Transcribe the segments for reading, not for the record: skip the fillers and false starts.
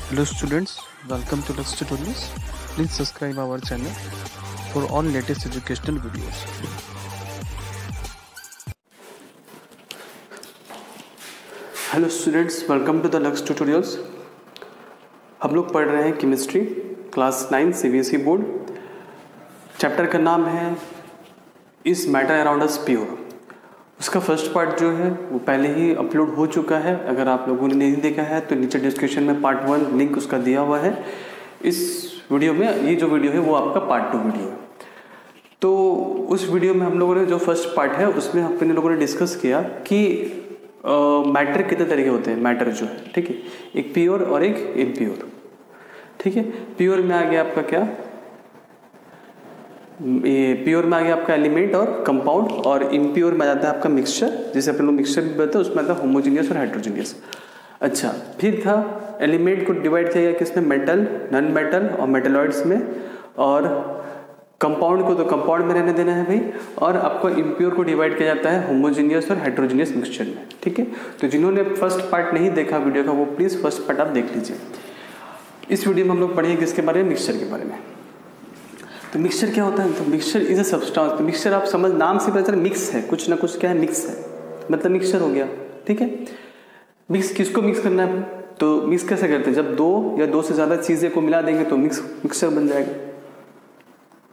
Hello students, welcome to Lux Tutorials. Please subscribe our channel for all latest educational videos. Hello students, welcome to the Lux tutorials. हम लोग पढ़ रहे हैं chemistry class 9 CBSE board. Chapter का नाम है is matter around us pure. उसका first part जो है वो पहले ही अपलोड हो चुका है। अगर आप लोगों ने नहीं देखा है तो नीचे डिस्क्रिप्शन में पार्ट 1 लिंक उसका दिया हुआ है। इस वीडियो में ये जो वीडियो है वो आपका पार्ट 2 वीडियो है। तो उस वीडियो में हम लोगों ने जो फर्स्ट पार्ट है उसमें अपने लोगों ने डिस्कस किया कि मैटर कितने तरीके होते हैं। मैटर जो है, ठीक है, एक प्योर और एक इम्प्योर। ठीक है, प्योर में आ गया आपका क्या, ये प्योर में आ गया आपका एलिमेंट और कंपाउंड, और इम्प्योर में आ जाता है आपका मिक्सचर, जिसे अपन लोग मिक्सचर भी बोलते हैं। उसमें आता है होमोजीनियस और हेट्रोजीनियस। अच्छा, फिर था एलिमेंट को डिवाइड किया गया किसमें, मेटल, नॉन मेटल और मेटलॉइड्स में, और कंपाउंड को तो कंपाउंड में रहने देना है भाई, और आपको इम्प्योर को डिवाइड किया जाता है होमोजीनियस और हेट्रोजीनियस मिक्सचर में। ठीक है, तो जिन्होंने फर्स्ट पार्ट नहीं देखा वीडियो का वो प्लीज़ फर्स्ट पार्ट आप देख लीजिए। इस वीडियो में हम लोग पढ़ेंगे किसके बारे में, मिक्सचर के बारे में। तो मिक्सचर क्या होता है, तो मिक्सचर इज अ सब्सटेंस। तो मिक्सचर आप समझ, नाम से पता चला मिक्स है, कुछ ना कुछ क्या है, मिक्स है, मतलब मिक्सचर हो गया। ठीक है, मिक्स किसको मिक्स करना है, तो मिक्स कैसे करते हैं, जब दो या दो से ज़्यादा चीज़ें को मिला देंगे तो मिक्सचर बन जाएगा।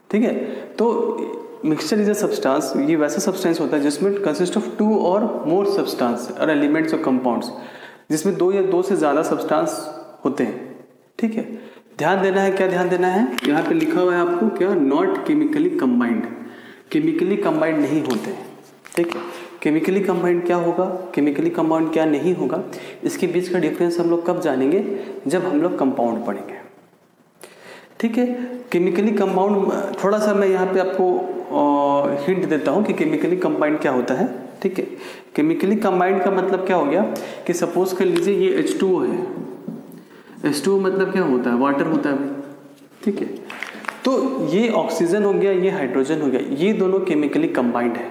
ठीक है, तो मिक्सचर इज अ सब्सटेंस, ये वैसा सब्सटेंस होता है जिसमें कंसिस्ट ऑफ 2 और मोर सब्सटेंस और एलिमेंट्स और कंपाउंड्स, जिसमें 2 या 2 से ज़्यादा सब्सटेंस होते हैं। ठीक है, ध्यान देना है, क्या ध्यान देना है, यहाँ पे लिखा हुआ है आपको क्या, not chemically combined. Chemically combined नहीं होते हैं। ठीक है, केमिकली कंबाइंड क्या होगा, केमिकली कंबाइंड क्या नहीं होगा, इसके बीच का डिफरेंस हम लोग कब जानेंगे, जब हम लोग कंपाउंड पढ़ेंगे। ठीक है, केमिकली कंपाउंड, थोड़ा सा मैं यहाँ पे आपको हिंट देता हूँ कि केमिकली कंबाइंड क्या होता है। ठीक है, केमिकली कंबाइंड का मतलब क्या हो गया कि सपोज कर लीजिए ये H2O है। H2O मतलब क्या होता है, वाटर होता है भाई। ठीक है, तो ये ऑक्सीजन हो गया, ये हाइड्रोजन हो गया, ये दोनों केमिकली कंबाइंड है।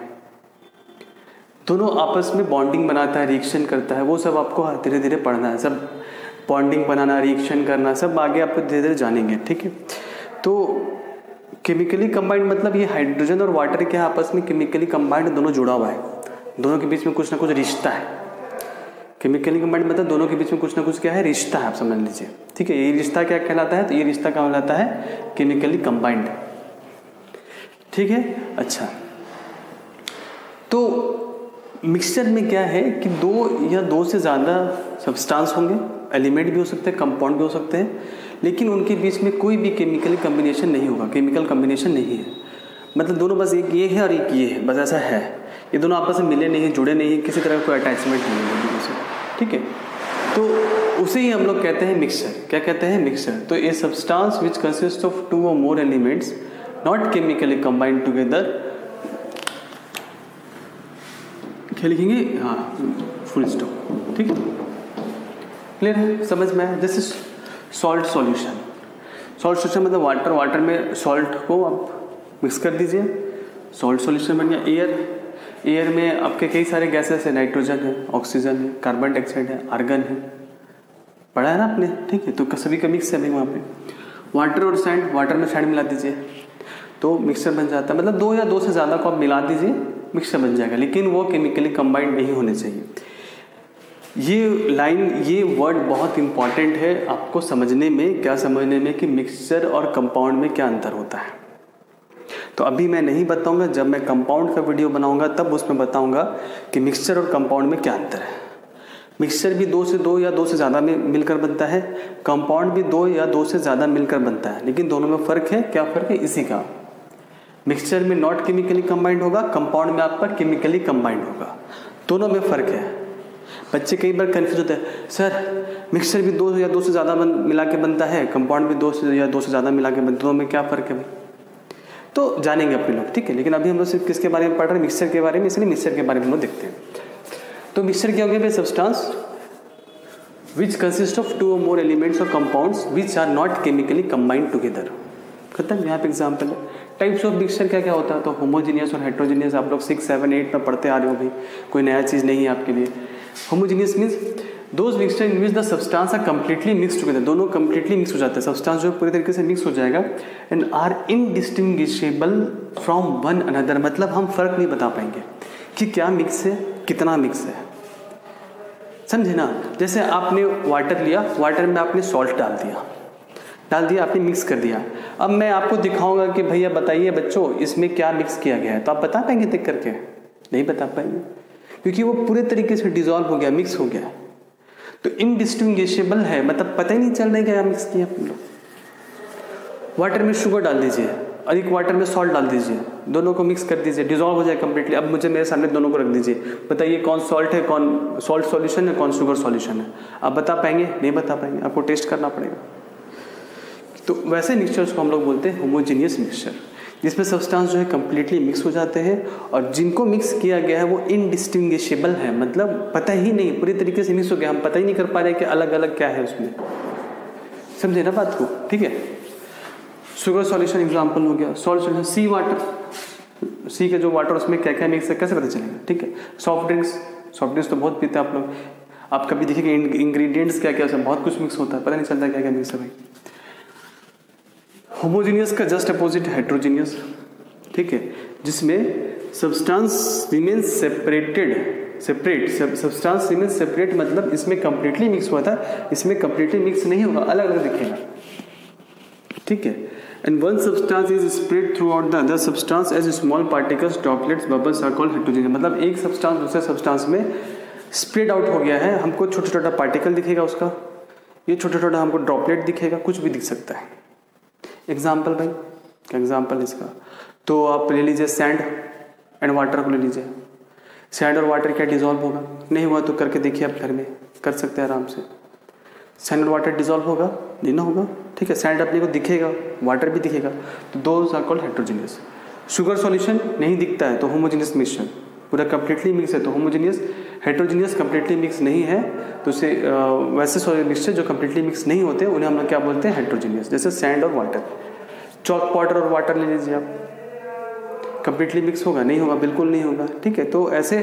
दोनों आपस में बॉन्डिंग बनाता है, रिएक्शन करता है, वो सब आपको धीरे धीरे पढ़ना है। सब बॉन्डिंग बनाना, रिएक्शन करना, सब आगे आपको धीरे धीरे जानेंगे। ठीक है, तो केमिकली कंबाइंड मतलब ये हाइड्रोजन और वाटर के आपस में केमिकली कंबाइंड, दोनों जुड़ा हुआ है, दोनों के बीच में कुछ ना कुछ रिश्ता है। केमिकली कंबाइंड मतलब दोनों के बीच में कुछ ना कुछ क्या है, रिश्ता है, आप समझ लीजिए। ठीक है, ये रिश्ता क्या कहलाता है, तो ये रिश्ता क्या कहलाता है, केमिकली कंबाइंड। ठीक है, अच्छा, तो मिक्सचर में क्या है कि 2 या 2 से ज़्यादा सब्सटेंस होंगे, एलिमेंट भी हो सकते हैं, कंपाउंड भी हो सकते हैं, लेकिन उनके बीच में कोई भी केमिकल कॉम्बिनेशन नहीं होगा, केमिकल कॉम्बिनेशन नहीं है। मतलब दोनों बस एक ये है और एक ये है, बस ऐसा है। ये दोनों आपस में मिले नहीं, जुड़े नहीं, किसी तरह का कोई अटैचमेंट नहीं है दोनों से। ठीक है, तो उसे ही हम लोग कहते हैं मिक्सचर। क्या कहते हैं, मिक्सचर। तो a substance which consist of 2 और more elements not chemically combined together, क्या लिखेंगे, हाँ, फुल स्टॉप। ठीक है, क्लियर है, समझ में आया। जैसे सॉल्ट सॉल्यूशन, सॉल्ट सॉल्यूशन मतलब वाटर, वाटर में सॉल्ट को आप मिक्स कर दीजिए, सॉल्ट सॉल्यूशन बन गया। एयर, एयर में आपके कई सारे गैसेस है, नाइट्रोजन है, ऑक्सीजन है, कार्बन डाइऑक्साइड है, आर्गन है, पढ़ा है ना आपने। ठीक है, तो सभी का मिक्स है भाई वहाँ पे। वाटर और सैंड, वाटर में सैंड मिला दीजिए तो मिक्सचर बन जाता है। मतलब 2 या 2 से ज़्यादा को आप मिला दीजिए, मिक्सचर बन जाएगा, लेकिन वो केमिकली कंबाइंड नहीं होने चाहिए। ये लाइन, ये वर्ड बहुत इंपॉर्टेंट है आपको समझने में। क्या समझने में, कि मिक्सचर और कंपाउंड में क्या अंतर होता है। तो अभी मैं नहीं बताऊंगा, जब मैं कंपाउंड का वीडियो बनाऊंगा तब उसमें बताऊंगा कि मिक्सचर और कंपाउंड में क्या अंतर है। मिक्सचर भी 2 से 2 या 2 से ज़्यादा में मिलकर बनता है, कंपाउंड भी 2 या 2 से ज़्यादा मिलकर बनता है, लेकिन दोनों में फ़र्क है। क्या फ़र्क है, इसी का। मिक्सचर में नॉट केमिकली कंबाइंड होगा, कंपाउंड में आपका केमिकली कंबाइंड होगा, दोनों में फ़र्क है। बच्चे कई बार कन्फ्यूज होते हैं, सर मिक्सचर भी 2 या 2 से ज़्यादा मिला के बनता है, कंपाउंड भी 2 से या 2 से ज़्यादा मिला के बनता है, दोनों में क्या फ़र्क है भाई, तो जानेंगे अपने लोग। ठीक है, लेकिन अभी हम लोग सिर्फ किसके बारे में पढ़ रहे हैं, मिक्सचर के बारे में, इसलिए मिक्सचर के बारे में हम लोग देखते हैं। तो मिक्सचर क्या हो गया, सब्सटेंस विच कंसिस्ट ऑफ 2 और मोर एलिमेंट्स और compounds which are not chemically combined together. खत्म, यहाँ पे एग्जाम्पल है। टाइप्स ऑफ मिक्सचर क्या क्या होता है, तो होमोजीनियस और हेट्रोजीनियस आप लोग 6, 7, 8 में पढ़ते आ रहे हो भाई, कोई नया चीज़ नहीं है आपके लिए। Homogeneous means those mixture in which the substance are completely mix together, दोनों कंप्लीटली मिक्स हो जाते हैं, सब्सटेंस जो पूरी तरीके से मिक्स हो जाएगा, and are indistinguishable from one another, मतलब हम फर्क नहीं बता पाएंगे कि क्या मिक्स है कितना मिक्स है, समझे ना। जैसे आपने वाटर लिया, वाटर में आपने सॉल्ट डाल दिया, आपने मिक्स कर दिया। अब मैं आपको दिखाऊंगा कि भैया बताइए बच्चों इसमें क्या मिक्स किया गया है, तो आप बता पाएंगे देख करके? नहीं बता पाएंगे, क्योंकि वो पूरे तरीके से डिजॉल्व हो गया, मिक्स हो गया। तो इनडिस्टिंग्विशेबल है, मतलब पता ही नहीं चल रहा है क्या मिक्स किया हम लोग। वाटर में शुगर डाल दीजिए और एक वाटर में सॉल्ट डाल दीजिए, दोनों को मिक्स कर दीजिए, डिजॉल्व हो जाए कंप्लीटली। अब मुझे मेरे सामने दोनों को रख दीजिए, बताइए कौन सॉल्ट है, कौन सॉल्ट सॉल्यूशन है, कौन शुगर सॉल्यूशन है। आप बता पाएंगे? नहीं बता पाएंगे, आपको टेस्ट करना पड़ेगा। तो वैसे मिक्सचर्स को हम लोग बोलते हैं होमोजीनियस मिक्सचर, जिसमें सब्सटेंस जो है कंप्लीटली मिक्स हो जाते हैं और जिनको मिक्स किया गया है वो इनडिस्टिंग्विशेबल है, मतलब पता ही नहीं, पूरी तरीके से मिक्स हो गया, हम पता ही नहीं कर पा रहे कि अलग अलग क्या है उसमें, समझे ना बात को? ठीक है, शुगर सॉल्यूशन एग्जांपल हो गया, सॉल्ट सॉल्यूशन, सी वाटर, सी का जो वाटर उसमें क्या क्या मिक्स है कैसे पता चलेगा? ठीक है, सॉफ्ट ड्रिंक्स तो बहुत पीते हैं आप लोग, आप कभी देखिए इंग्रेडिएंट्स क्या क्या है, बहुत कुछ मिक्स होता है, पता नहीं चलता क्या क्या मिक्स है भाई। होमोजीनियस का जस्ट अपोजिट हेट्रोजीनियस, ठीक है, जिसमें substance remain substance remain separate, मतलब इसमें कंप्लीटली मिक्स हुआ था, इसमें कंप्लीटली मिक्स नहीं होगा, अलग अलग दिखेगा, ठीक है। And one substance is spread throughout the other substance as small particles, droplets, bubbles are called heterogeneous, मतलब एक सब्सटेंस दूसरे सब्सटेंस में स्प्रेड आउट हो गया है, हमको छोटा छोटा पार्टिकल दिखेगा उसका, ये छोटा छोटा हमको ड्रॉपलेट दिखेगा, कुछ भी दिख सकता है। एग्जाम्पल भाई, क्या एग्जाम्पल इसका? तो आप ले लीजिए सैंड एंड वाटर को ले लीजिए, सैंड और वाटर क्या डिजॉल्व होगा? नहीं हुआ तो करके देखिए आप घर में, कर सकते हैं आराम से। सैंड और वाटर डिजॉल्व होगा? नहीं ना होगा, ठीक है। सैंड अपने को दिखेगा, वाटर भी दिखेगा, तो those are called heterogeneous. Sugar solution नहीं दिखता है तो होमोजीनियस मिक्सचर, पूरा कंप्लीटली मिक्स है तो होमोजीनियस। हेट्रोजीनियस कंप्लीटली मिक्स नहीं है तो उसे वैसे मिक्सचर जो कंप्लीटली मिक्स नहीं होते उन्हें हम लोग क्या बोलते हैं? हेट्रोजीनियस। जैसे सैंड और वाटर, चॉक पाउडर और वाटर ले लीजिए आप, कंप्लीटली मिक्स होगा? नहीं होगा, बिल्कुल नहीं होगा, ठीक है। तो ऐसे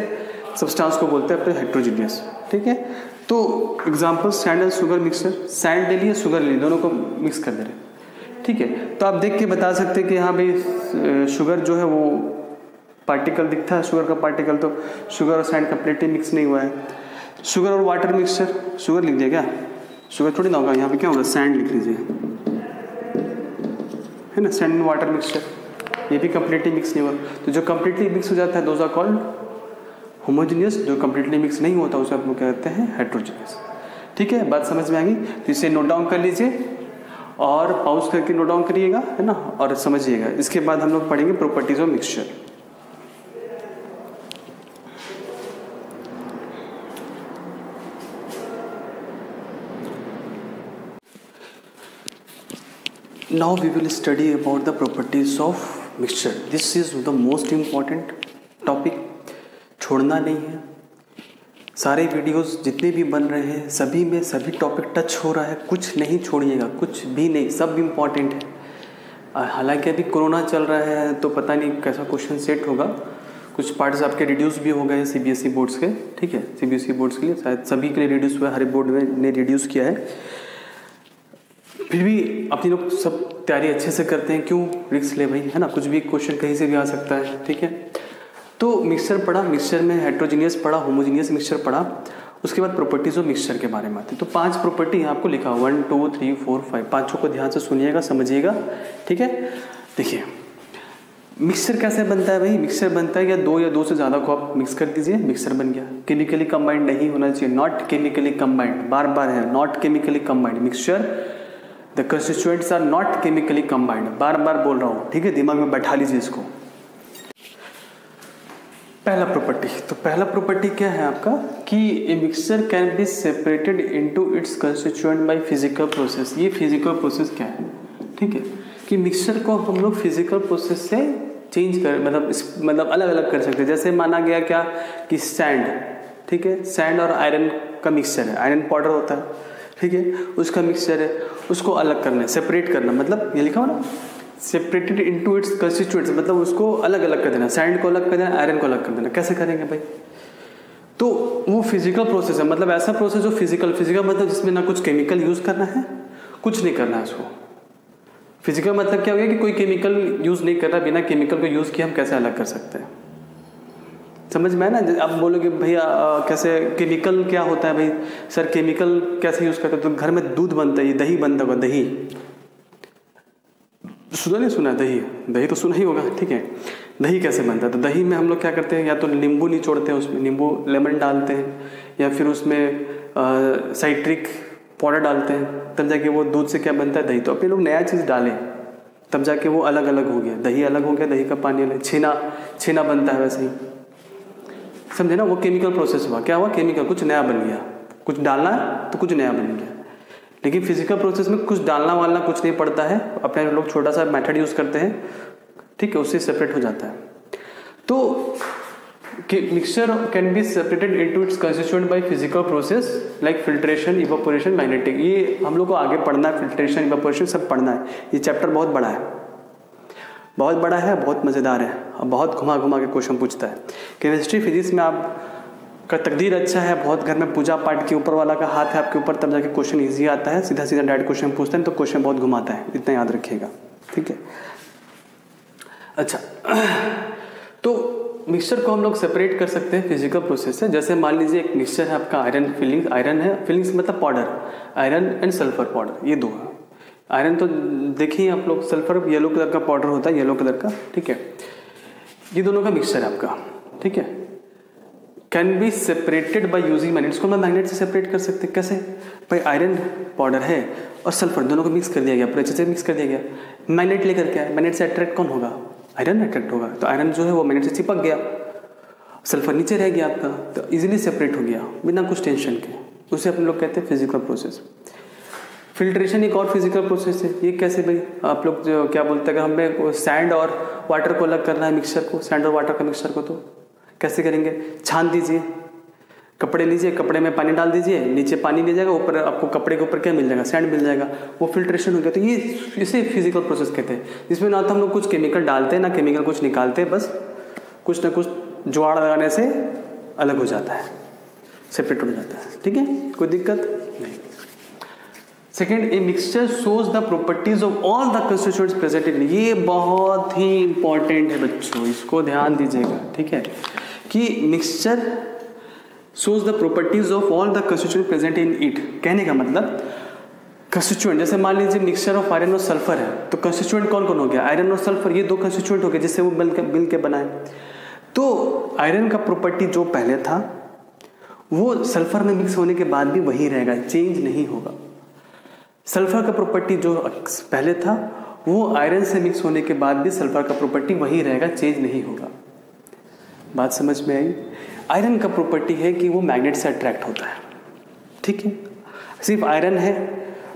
सब्सटेंस को बोलते हैं अपने हेट्रोजीनियस, ठीक है। तो example sand and sugar mixture, sand ले लिए शुगर ले लिए, दोनों को मिक्स कर दे रहे, ठीक है। तो आप देख के बता सकते हैं कि हाँ भाई शुगर जो है वो पार्टिकल दिखता है, शुगर का पार्टिकल, तो शुगर और सैंड कंप्लीटली मिक्स नहीं हुआ है। शुगर और वाटर मिक्सचर, शुगर लिख दिया क्या? शुगर थोड़ी ना होगा, यहाँ पे क्या होगा? सैंड लिख लीजिए, है ना, सैंड एंड वाटर मिक्सचर, ये भी कंप्लीटली मिक्स नहीं हुआ। तो जो कंप्लीटली मिक्स हो जाता है दोज आर कॉल्ड होमोजीनियस, जो कंप्लीटली मिक्स नहीं होता उसे आप लोग कहते हैं हेट्रोजीनियस, ठीक है। बात समझ में आ गई? तो इसे नोट डाउन कर लीजिए और पॉज करके नोट डाउन करिएगा, है ना, और समझिएगा। इसके बाद हम लोग पढ़ेंगे properties of mixture. Now we will study about the properties of mixture. This is the most important topic, छोड़ना नहीं है। सारे वीडियोस जितने भी बन रहे हैं सभी में सभी टॉपिक टच हो रहा है, कुछ नहीं छोड़िएगा, कुछ भी नहीं, सब इम्पॉर्टेंट है। हालांकि अभी कोरोना चल रहा है तो पता नहीं कैसा क्वेश्चन सेट होगा, कुछ पार्ट्स आपके रिड्यूस भी हो गए सीबीएसई बोर्ड्स के, ठीक है। सीबीएसई बोर्ड्स के लिए शायद सभी के लिए रिड्यूस हुआ है, हर बोर्ड में ने रिड्यूस किया है। फिर भी अपनी लोग सब तैयारी अच्छे से करते हैं, क्यों रिस्क ले भाई, है ना, कुछ भी क्वेश्चन कहीं से भी आ सकता है, ठीक है। तो मिक्सचर पढ़ा, मिक्सचर में हेट्रोजीनियस पढ़ा, होमोजीनियस मिक्सचर पढ़ा, उसके बाद प्रॉपर्टीज ऑफ मिक्सचर के बारे में आते हैं। तो 5 प्रॉपर्टी आपको लिखा 1 2 3 4 5, पाँचों को ध्यान से सुनिएगा, समझिएगा, ठीक है। देखिए मिक्सचर कैसे बनता है भाई? मिक्सचर बनता है या 2 या 2 से ज़्यादा को आप मिक्स कर दीजिए, मिक्सचर बन गया। केमिकली कंबाइंड नहीं होना चाहिए, नॉट केमिकली कंबाइंड, बार बार है, not chemically combined mixture, the constituents are not chemically combined, बार बार बोल रहा हूँ, ठीक है, दिमाग में बैठा लीजिए इसको। पहला प्रॉपर्टी, तो पहला प्रॉपर्टी क्या है आपका कि a mixture can be separated into its constituent by physical process. ये फिजिकल प्रोसेस क्या है, ठीक है, कि मिक्सचर को हम लोग फिजिकल प्रोसेस से चेंज कर, मतलब अलग अलग कर सकते हैं। जैसे माना गया क्या कि सैंड, ठीक है, सैंड और आयरन का मिक्सचर है, आयरन पाउडर होता है, ठीक है, उसका मिक्सचर है, उसको अलग करना है, सेपरेट करना, मतलब ये लिखा हो ना, सेपरेटेड इनटू इट्स कंस्टिट्यूएंट्स, मतलब उसको अलग अलग कर देना, सैंड को अलग कर देना, आयरन को अलग कर देना। कैसे करेंगे भाई? तो वो फिजिकल प्रोसेस है, मतलब ऐसा प्रोसेस जो फिजिकल मतलब जिसमें ना कुछ केमिकल यूज करना है, कुछ नहीं करना है उसको। फिजिकल मतलब क्या हो गया कि कोई केमिकल यूज नहीं कर रहा, बिना केमिकल को यूज किए हम कैसे अलग कर सकते हैं। समझ में है ना? आप बोलोगे भैया कैसे केमिकल क्या होता है भाई सर, केमिकल कैसे यूज करते हैं? तो घर में दूध बनता है, दही बनता होगा, दही सुना नहीं सुना? दही तो सुना ही होगा, ठीक है। दही कैसे बनता है? तो दही में हम लोग क्या करते हैं, या तो नींबू निचोड़ते हैं, उसमें नींबू लेमन डालते हैं, या फिर उसमें साइट्रिक पाउडर डालते हैं, तब जाके वो दूध से क्या बनता है, दही। तो अपने लोग नया चीज़ डालें तब जाके वो अलग अलग हो गया, दही अलग हो गया, दही का पानी अलग। छेना बनता है वैसे ही, समझे ना? वो केमिकल प्रोसेस हुआ, क्या हुआ, केमिकल, कुछ नया बन गया। कुछ डालना है तो कुछ नया बन गया। लेकिन फिजिकल प्रोसेस में कुछ डालना वालना कुछ नहीं पड़ता है, अपने लोग छोटा सा मेथड यूज करते हैं, ठीक है, उससे सेपरेट हो जाता है। तो mixture can be separated into its constituent by physical process like filtration, evaporation, magnetic. ये हम लोग को आगे पढ़ना है, फिल्ट्रेशन, इवापोरेशन सब पढ़ना है। ये चैप्टर बहुत बड़ा है, बहुत मज़ेदार है और बहुत घुमा के क्वेश्चन पूछता है। केमिस्ट्री फिजिक्स में आप का तकदीर अच्छा है, बहुत घर में पूजा पाठ के ऊपर वाला का हाथ है आपके ऊपर, तब जाके क्वेश्चन इजी आता है। सीधा डायरेक्ट क्वेश्चन पूछते हैं तो क्वेश्चन बहुत घुमाता है, इतना याद रखिएगा, ठीक है। अच्छा, तो मिक्सचर को हम लोग सेपरेट कर सकते हैं फिजिकल प्रोसेस से। जैसे मान लीजिए एक मिक्सचर है आपका, आयरन है, फिलिंग्स मतलब powder, iron and sulphur powder, ये दो है। आयरन तो देखिए आप लोग, सल्फर येलो कलर का पाउडर होता है, येलो कलर का, ठीक है। ये दोनों का मिक्सचर है आपका, ठीक है। Can be separated by using magnet. इसको हम मैग्नेट से सेपरेट कर सकते हैं। कैसे भाई? आयरन पाउडर है और सल्फर दोनों को मिक्स कर दिया गया, पूरे अच्छे से मिक्स कर दिया गया। मैग्नेट लेकर के आए, मैग्नेट से अट्रैक्ट कौन होगा? आयरन अट्रैक्ट होगा। तो आयरन जो है वो मैग्नेट से चिपक गया, सल्फर नीचे रह गया आपका, तो इजीली सेपरेट हो गया बिना कुछ टेंशन के। उसे अपन लोग कहते हैं फिजिकल प्रोसेस। फिल्ट्रेशन एक और फिजिकल प्रोसेस है। ये कैसे भाई? आप लोग जो क्या बोलते हैं, अगर हमें सैंड और वाटर को अलग करना है, मिक्सचर को, सैंड और वाटर का मिक्सचर को, तो कैसे करेंगे? छान दीजिए, कपड़े लीजिए, कपड़े में पानी डाल दीजिए, नीचे पानी मिल जाएगा, ऊपर आपको कपड़े के ऊपर क्या मिल जाएगा? सैंड मिल जाएगा, वो फिल्ट्रेशन हो गया। तो ये इसे फिजिकल प्रोसेस कहते हैं, जिसमें ना तो हम लोग कुछ केमिकल डालते हैं ना केमिकल कुछ निकालते हैं, बस कुछ ना कुछ जुगाड़ लगाने से अलग हो जाता है, सेपरेट हो जाता है, ठीक है, कोई दिक्कत नहीं। Second, a mixture shows the properties of all the constituents present in. ये बहुत ही इंपॉर्टेंट है बच्चों, इसको ध्यान दीजिएगा, ठीक है, कि mixture shows the properties of all the constituent present in it. कहने का मतलब कंस्टिट्यूएंट, जैसे मान लीजिए मिक्सचर ऑफ आयरन और सल्फर है, तो कंस्टिट्यूएंट कौन कौन हो गया? आयरन और सल्फर, ये दो कंस्टिट्यूएंट हो गए जिससे वो मिल के बनाए। तो आयरन का प्रॉपर्टी जो पहले था वो सल्फर में मिक्स होने के बाद भी वही रहेगा, चेंज नहीं होगा। सल्फर का प्रॉपर्टी जो पहले था वो आयरन से मिक्स होने के बाद भी सल्फर का प्रॉपर्टी वही रहेगा, चेंज नहीं होगा। बात समझ में आई? आयरन का प्रॉपर्टी है कि वो मैग्नेट से अट्रैक्ट होता है, ठीक है। सिर्फ आयरन है,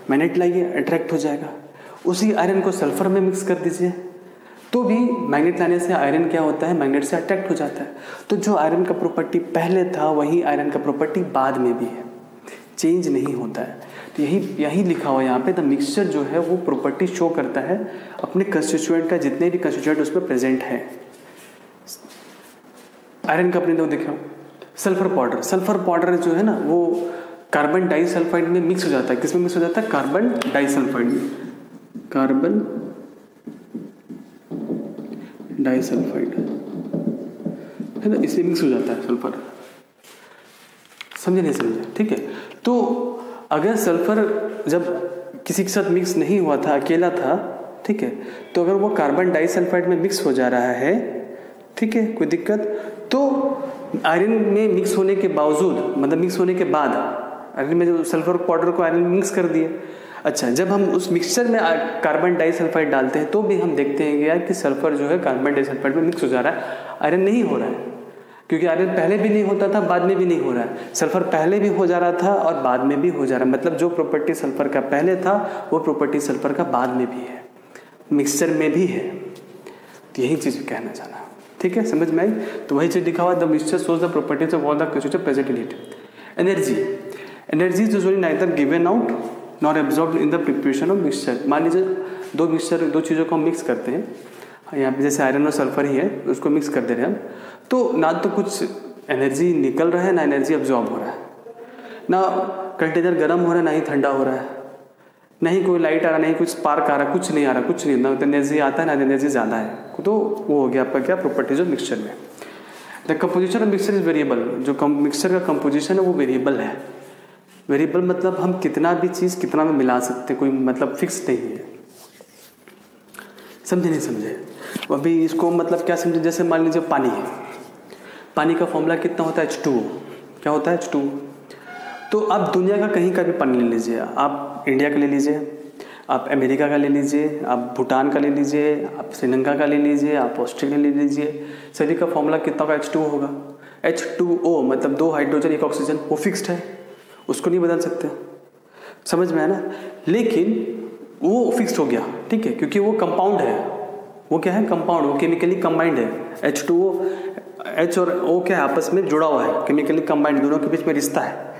मैग्नेट लाइए, अट्रैक्ट हो जाएगा। उसी आयरन को सल्फर में मिक्स कर दीजिए तो भी मैग्नेट लाने से आयरन क्या होता है? मैग्नेट से अट्रैक्ट हो जाता है। तो जो आयरन का प्रॉपर्टी पहले था वही आयरन का प्रॉपर्टी बाद में भी है, चेंज नहीं होता है। तो यही लिखा हुआ है यहाँ पे, द मिक्सचर जो है वो प्रॉपर्टी शो करता है अपने कंस्टिट्यूएंट का, जितने भी कंस्टिट्यूएंट उसमें प्रेजेंट है। आयरन का अपने देख रहा हूँ, सल्फर पाउडर जो है ना वो कार्बन डाइसल्फाइड में मिक्स हो जाता है। किसमें मिक्स हो जाता है? कार्बन डाइसल्फाइड में, कार्बन डाइसल्फाइड है ना, इसमें मिक्स हो जाता है सल्फर। समझे नहीं समझे? ठीक है। तो अगर सल्फर जब किसी के साथ मिक्स नहीं हुआ था, अकेला था, ठीक है, तो अगर वो कार्बन डाइसल्फाइड में मिक्स हो जा रहा है, ठीक है, कोई दिक्कत, तो आयरन में मिक्स होने के बावजूद, मतलब मिक्स होने के बाद आयरन में जो सल्फर पाउडर को आयरन में मिक्स कर दिए, अच्छा, जब हम उस मिक्सचर में कार्बन डाइसल्फाइड डालते हैं तो भी हम देखते हैं यार कि सल्फर जो है कार्बन डाइसल्फाइड में मिक्स हो जा रहा है, आयरन नहीं हो रहा है। क्योंकि आयरन पहले भी नहीं होता था, बाद में भी नहीं हो रहा है। सल्फर पहले भी हो जा रहा था और बाद में भी हो जा रहा है, मतलब जो प्रॉपर्टी सल्फर का पहले था वो प्रॉपर्टी सल्फर का बाद में भी है, मिक्सचर में भी है। तो यही चीज़ कहना चाहना, ठीक है, समझ में आई? तो वही चीज़ लिखा हुआ, the mixture shows the properties of all the constituents present in it. Energy is usually neither given out nor absorbed in the preparation of mixture. मान लीजिए दो चीज़ों को हम मिक्स करते हैं, यहाँ पे जैसे आयरन और सल्फर ही है, उसको मिक्स कर दे रहे हैं हम, तो ना तो कुछ एनर्जी निकल रहा है ना एनर्जी अब्जॉर्ब हो रहा है, ना कंटेनर गर्म हो रहा है ना ही ठंडा हो रहा है, नहीं कोई लाइट आ रहा, नहीं कुछ स्पार्क आ रहा, कुछ नहीं आ रहा, कुछ नहीं, ना एनर्जी आता है ना एनर्जी ज़्यादा है। तो वो हो गया आपका क्या प्रॉपर्टीज ऑफ मिक्सचर में। The composition of mixture is variable, जो मिक्सचर का कंपोजिशन है वो वेरिएबल है। वेरिएबल मतलब हम कितना भी चीज़ कितना में मिला सकते, कोई मतलब फिक्स नहीं है। समझे नहीं समझे? अभी इसको मतलब क्या समझे, जैसे मान लीजिए पानी है, पानी का फॉर्मूला कितना होता है H2O, क्या होता है H2O। तो आप दुनिया का कहीं का भी पानी ले लीजिए, आप इंडिया का ले लीजिए, आप अमेरिका का ले लीजिए, आप भूटान का ले लीजिए, आप श्रीलंका का ले लीजिए, आप ऑस्ट्रेलिया ले लीजिए, सभी का फॉर्मूला कितना का H2O होगा। H2O मतलब 2 हाइड्रोजन 1 ऑक्सीजन, वो फिक्स्ड है, उसको नहीं बदल सकते। समझ में आया ना? लेकिन वो फिक्स्ड हो गया, ठीक है, क्योंकि वो कंपाउंड है। वो क्या है? कंपाउंड, वो केमिकली कंबाइंड है। H2O, H और O क्या है? आपस में जुड़ा हुआ है, केमिकली कंबाइंड, दोनों के बीच में रिश्ता है,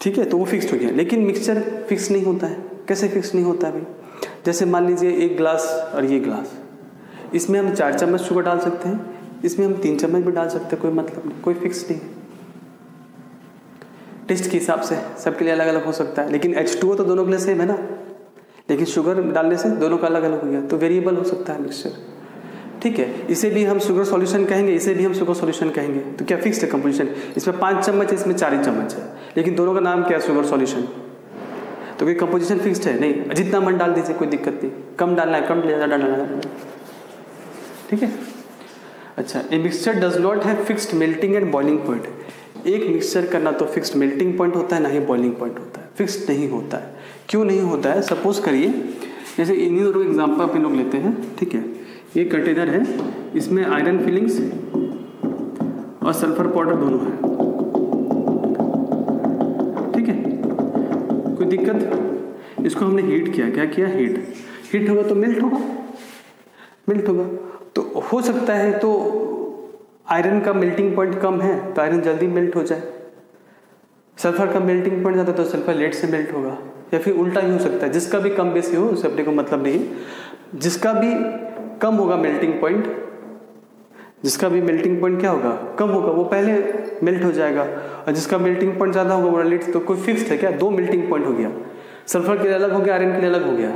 ठीक है, तो वो फिक्स्ड हो गया। लेकिन मिक्सचर फिक्स नहीं होता है। कैसे फिक्स नहीं होता है भाई? जैसे मान लीजिए एक ग्लास और ये ग्लास, इसमें हम 4 चम्मच शुगर डाल सकते हैं, इसमें हम 3 चम्मच भी डाल सकते हैं, कोई मतलब नहीं, कोई फिक्स नहीं है। टेस्ट के हिसाब से सबके लिए अलग अलग हो सकता है, लेकिन H2O तो दोनों के लिए सेम है ना, लेकिन शुगर डालने से दोनों का अलग अलग हो गया, तो वेरिएबल हो सकता है मिक्सचर, ठीक है। इसे भी हम शुगर सॉल्यूशन कहेंगे, इसे भी हम शुगर सॉल्यूशन कहेंगे, तो क्या फिक्स्ड है कंपोजिशन? इसमें 5 चम्मच है, इसमें 4 चम्मच है, लेकिन दोनों का नाम क्या है? Sugar solution. तो कोई कंपोजिशन फिक्स्ड है नहीं, जितना मन डाल दीजिए, कोई दिक्कत नहीं, कम डालना है कम, ज़्यादा डालना है, ठीक है। अच्छा, a mixture does not have fixed melting and boiling point. एक मिक्सचर का ना तो फिक्स्ड मेल्टिंग पॉइंट होता है ना ही बॉइलिंग पॉइंट होता है, फिक्स्ड नहीं होता है। क्यों नहीं होता है? सपोज करिए, जैसे इन्हीं दोनों एग्जाम्पल अपन लोग लेते हैं, ठीक है। ये कंटेनर है, इसमें आयरन फिलिंग्स और सल्फर पाउडर दोनों है, ठीक है, कोई दिक्कत? इसको हमने हीट किया, क्या किया? हीट होगा तो मेल्ट होगा। तो हो सकता है तो आयरन का मेल्टिंग पॉइंट कम है तो आयरन जल्दी मेल्ट हो जाए, सल्फर का मेल्टिंग पॉइंट ज़्यादा तो सल्फर लेट से मेल्ट होगा, या फिर उल्टा ही हो सकता है। जिसका भी कम बेसी हो उससे अपने को मतलब नहीं, जिसका भी कम होगा मेल्टिंग पॉइंट, जिसका भी मेल्टिंग पॉइंट क्या होगा? कम होगा, वो पहले मेल्ट हो जाएगा, और जिसका मेल्टिंग पॉइंट ज़्यादा होगा वो लेट। तो कोई फिक्स है क्या? 2 मेल्टिंग पॉइंट हो गया, सल्फर के लिए अलग हो गया, आयरन के लिए अलग हो गया,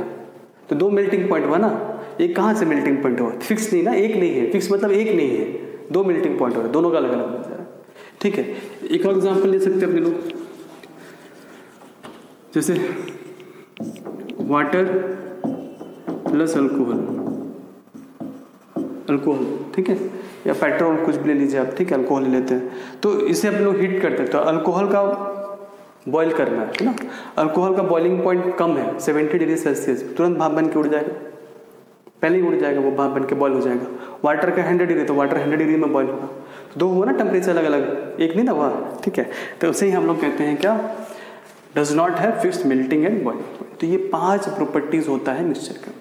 तो 2 मेल्टिंग पॉइंट हुआ ना। एक कहाँ से मेल्टिंग पॉइंट हुआ? फिक्स नहीं ना, एक नहीं है, फिक्स मतलब एक नहीं है, 2 मेल्टिंग पॉइंट हो रहा है, दोनों का अलग अलग हो जा रहा है, ठीक है। एक और एग्जाम्पल ले सकते हैं अपने लोग, जैसे वाटर प्लस अल्कोहल, ठीक है, या पेट्रोल, कुछ भी ले लीजिए आप, ठीक है, अल्कोहल ले लेते हैं। तो इसे हम लोग हीट करते हैं, तो अल्कोहल का बॉईल करना है ना। अल्कोहल का बॉइलिंग पॉइंट कम है, 70 डिग्री सेल्सियस, तुरंत भाप बन के उड़ जाएगा, पहले ही उड़ जाएगा, वो भाप बन के बॉईल हो जाएगा। वाटर का 100 डिग्री, तो वाटर 100 डिग्री में बॉईल होगा, तो 2 हुआ ना टेम्परेचर अलग अलग, एक नहीं ना हुआ, ठीक है। तो उसे ही हम लोग कहते हैं क्या? Does not have fixed melting and boiling point. तो ये 5 प्रॉपर्टीज होता है मिक्सचर का।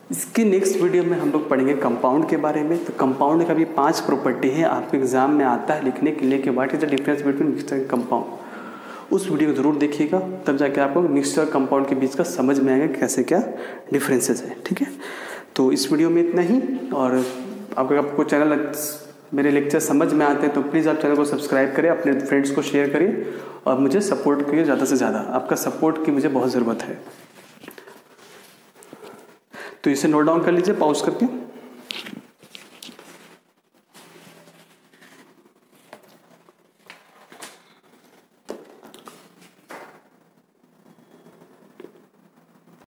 इसके नेक्स्ट वीडियो में हम लोग पढ़ेंगे कंपाउंड के बारे में। तो कंपाउंड का भी 5 प्रॉपर्टी है, आपके एग्जाम में आता है लिखने के लिए कि what is the difference between mixture and compound. उस वीडियो को जरूर देखिएगा, तब जाके आपको मिक्सचर कंपाउंड के बीच का समझ में आएगा कैसे क्या डिफरेंसेस है, ठीक है। तो इस वीडियो में इतना ही, और आपको चैनल मेरे लेक्चर समझ में आते हैं तो प्लीज़ आप चैनल को सब्सक्राइब करें, अपने फ्रेंड्स को शेयर करिए, और मुझे सपोर्ट करिए ज़्यादा से ज़्यादा। आपका सपोर्ट की मुझे बहुत ज़रूरत है। तो इसे नोट डाउन कर लीजिए पॉज करके।